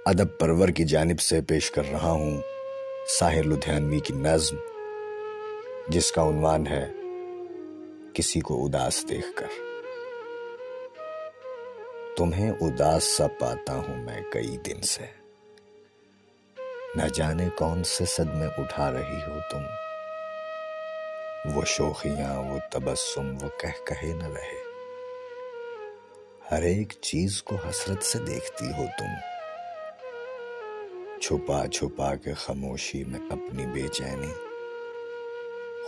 ادب پرور کی جانب سے پیش کر رہا ہوں ساحر لدھیانوی کی نظم جس کا عنوان ہے کسی کو اداس دیکھ کر۔ تمہیں اداس سا پاتا ہوں میں کئی دن سے، نہ جانے کون سے صدمے اٹھا رہی ہو تم۔ وہ شوخیاں، وہ تبسم، وہ کہے نہ رہے، ہر ایک چیز کو حسرت سے دیکھتی ہو تم۔ چھپا چھپا کے خاموشی میں اپنی بے چینی،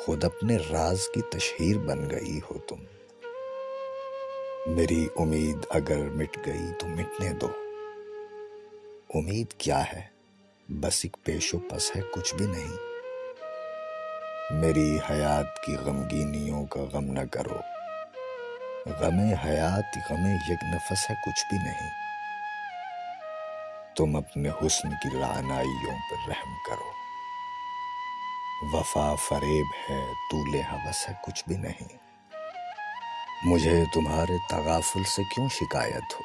خود اپنے راز کی تشہیر بن گئی ہو تم۔ میری امید اگر مٹ گئی تو مٹنے دو، امید کیا ہے بس ایک پیش و پس ہے، کچھ بھی نہیں۔ میری حیات کی غمگینیوں کا غم نہ کرو، غم حیات غم یک نفس ہے، کچھ بھی نہیں۔ تم اپنے حسن کی رعنائیوں پر رحم کرو، وفا فریب ہے، طول ہوس ہے، کچھ بھی نہیں۔ مجھے تمہارے تغافل سے کیوں شکایت ہو،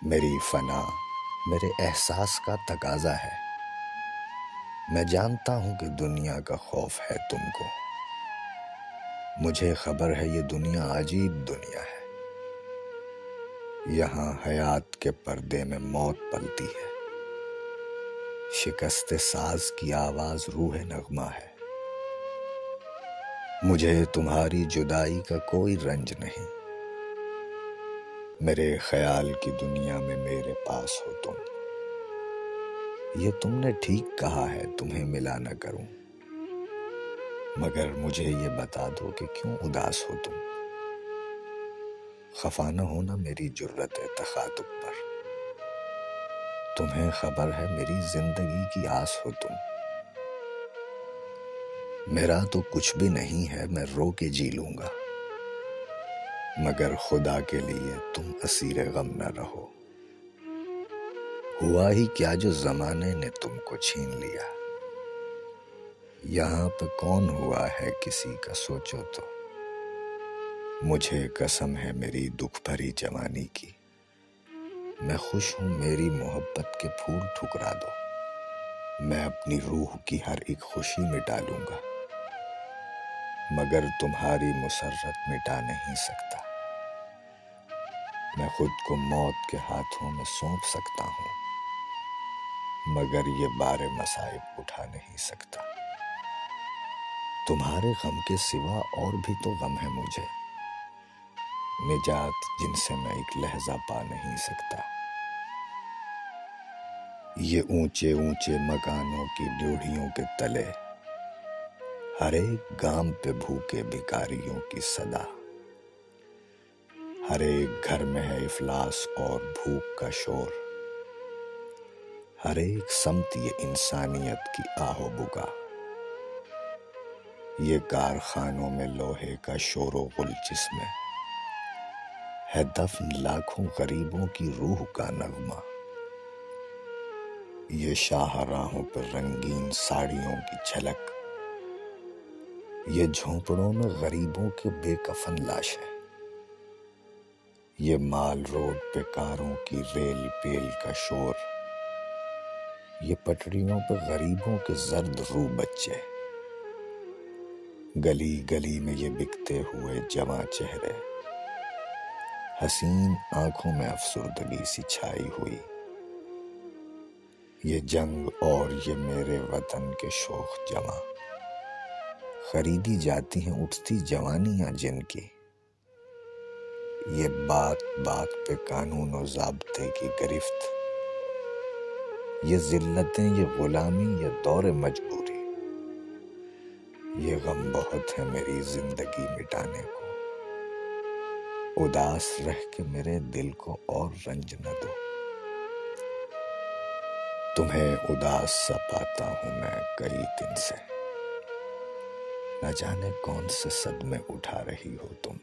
میری فنا میرے احساس کا تقاضا ہے۔ میں جانتا ہوں کہ دنیا کا خوف ہے تم کو، مجھے خبر ہے یہ دنیا عجیب دنیا ہے۔ یہاں حیات کے پردے میں موت پلتی ہے، شکست ساز کی آواز روح نغمہ ہے۔ مجھے تمہاری جدائی کا کوئی رنج نہیں، میرے خیال کی دنیا میں میرے پاس ہو تم۔ یہ تم نے ٹھیک کہا ہے تمہیں ملا نہ کروں، مگر مجھے یہ بتا دو کہ کیوں اداس ہو تم۔ خفا نہ ہونا میری جرت تخاطب پر، تمہیں خبر ہے میری زندگی کی آس ہو تم۔ میرا تو کچھ بھی نہیں ہے، میں رو کے جی لوں گا، مگر خدا کے لیے تم اسیر غم نہ رہو۔ ہوا ہی کیا جو زمانے نے تم کو چھین لیا، یہاں پہ کون ہوا ہے کسی کا سوچو تو۔ مجھے قسم ہے میری دکھ بھری جوانی کی، میں خوش ہوں میری محبت کے پھول ٹھکرا دو۔ میں اپنی روح کی ہر ایک خوشی مٹا لوں گا، مگر تمہاری مسرت مٹا نہیں سکتا۔ میں خود کو موت کے ہاتھوں میں سونپ سکتا ہوں، مگر یہ بار مصائب اٹھا نہیں سکتا۔ تمہارے غم کے سوا اور بھی تو غم ہے مجھے، نجات جن سے میں ایک لحظہ پا نہیں سکتا۔ یہ اونچے اونچے مکانوں کی ڈیوڑھیوں کے تلے، ہر ایک گام پہ بھوکے بھکاریوں کی صدا۔ ہر ایک گھر میں ہے افلاس اور بھوک کا شور، ہر ایک سمت یہ انسانیت کی آہ و بکا۔ یہ کارخانوں میں لوہے کا شور و غل جس میں ہے دفن لاکھوں غریبوں کی روح کا نغمہ۔ یہ شاہراہوں پر رنگین ساڑیوں کی جھلک، یہ جھونپڑوں میں غریبوں کے بے کفن لاشیں۔ یہ مال روڈ پہ کاروں کی ریل پیل کا شور، یہ پٹریوں پہ غریبوں کے زرد رو بچے۔ گلی گلی میں یہ بکتے ہوئے جواں چہرے، حسین آنکھوں میں افسردگی سی چھائی ہوئی۔ یہ جنگ اور یہ میرے وطن کے شوخ جواں، خریدی جاتی ہیں اٹھتی جوانیاں جن کی۔ یہ بات بات پہ قانون و ضابطے کی گرفت، یہ ذلتیں، یہ غلامی، یہ دور مجبوری۔ یہ غم بہت ہے میری زندگی مٹانے کو، اداس رہ کے میرے دل کو اور رنج نہ دو۔ تمہیں اداس سا پاتا ہوں میں کئی دن سے، نہ جانے کون سے صدمے اٹھا رہی ہو تم۔